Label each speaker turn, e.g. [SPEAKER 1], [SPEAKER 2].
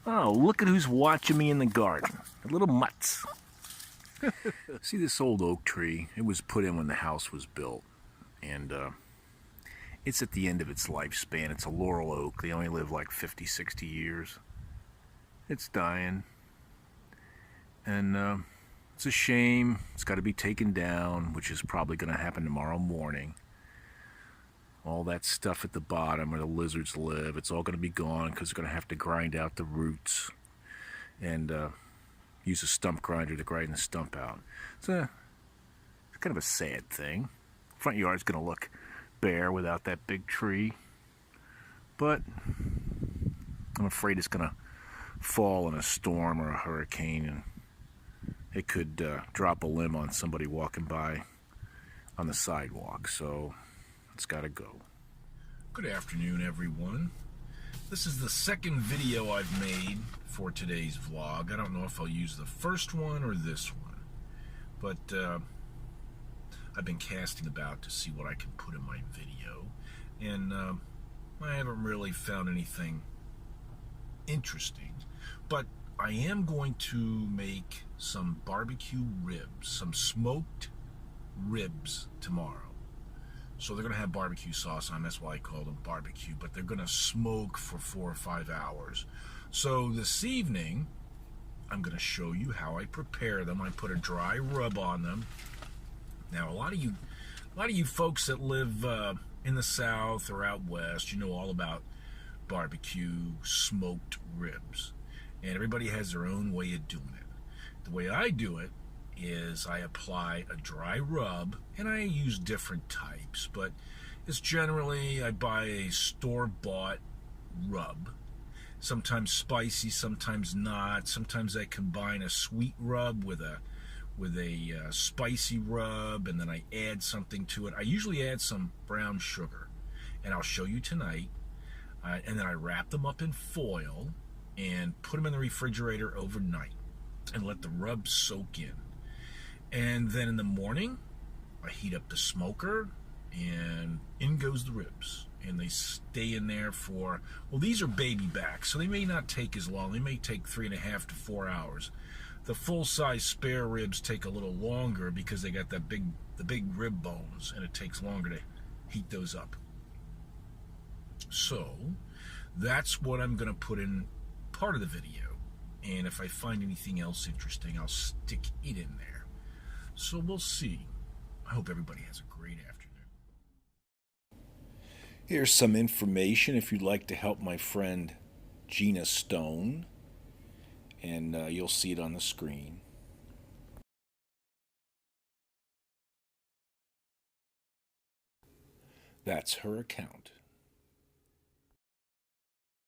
[SPEAKER 1] Oh, look at who's watching me in the garden. A little mutts. See this old oak tree? It was put in when the house was built. And it's at the end of its lifespan. It's a laurel oak. They only live like 50, 60 years. It's dying. And it's a shame. It's got to be taken down, which is probably going to happen tomorrow morning. All that stuff at the bottom where the lizards live, it's all going to be gone because they're going to have to grind out the roots and use a stump grinder to grind the stump out. It's kind of a sad thing. Front yard's going to look bare without that big tree, but I'm afraid it's going to fall in a storm or a hurricane, and it could drop a limb on somebody walking by on the sidewalk, so it's got to go. Good afternoon, everyone. This is the second video I've made for today's vlog. I don't know if I'll use the first one or this one, but I've been casting about to see what I can put in my video, and I haven't really found anything interesting, but I am going to make some barbecue ribs, some smoked ribs tomorrow. So they're going to have barbecue sauce on, that's why I call them barbecue, but they're going to smoke for 4 or 5 hours. So this evening, I'm going to show you how I prepare them. I put a dry rub on them. Now, a lot of you folks that live in the South or out West, you know all about barbecue smoked ribs. And everybody has their own way of doing it. The way I do it is I apply a dry rub, and I use different types, but it's generally I buy a store-bought rub. Sometimes spicy, sometimes not. Sometimes I combine a sweet rub with a spicy rub, and then I add something to it. I usually add some brown sugar, and I'll show you tonight. And then I wrap them up in foil and put them in the refrigerator overnight and let the rub soak in. And then in the morning, I heat up the smoker, and in goes the ribs. And they stay in there for, well, these are baby backs, so they may not take as long. They may take 3.5 to 4 hours. The full-size spare ribs take a little longer because they got the big rib bones, and it takes longer to heat those up. So that's what I'm going to put in part of the video. And if I find anything else interesting, I'll stick it in there. So we'll see. I hope everybody has a great afternoon. Here's some information if you'd like to help my friend Jeanna Stone, and you'll see it on the screen. That's her account.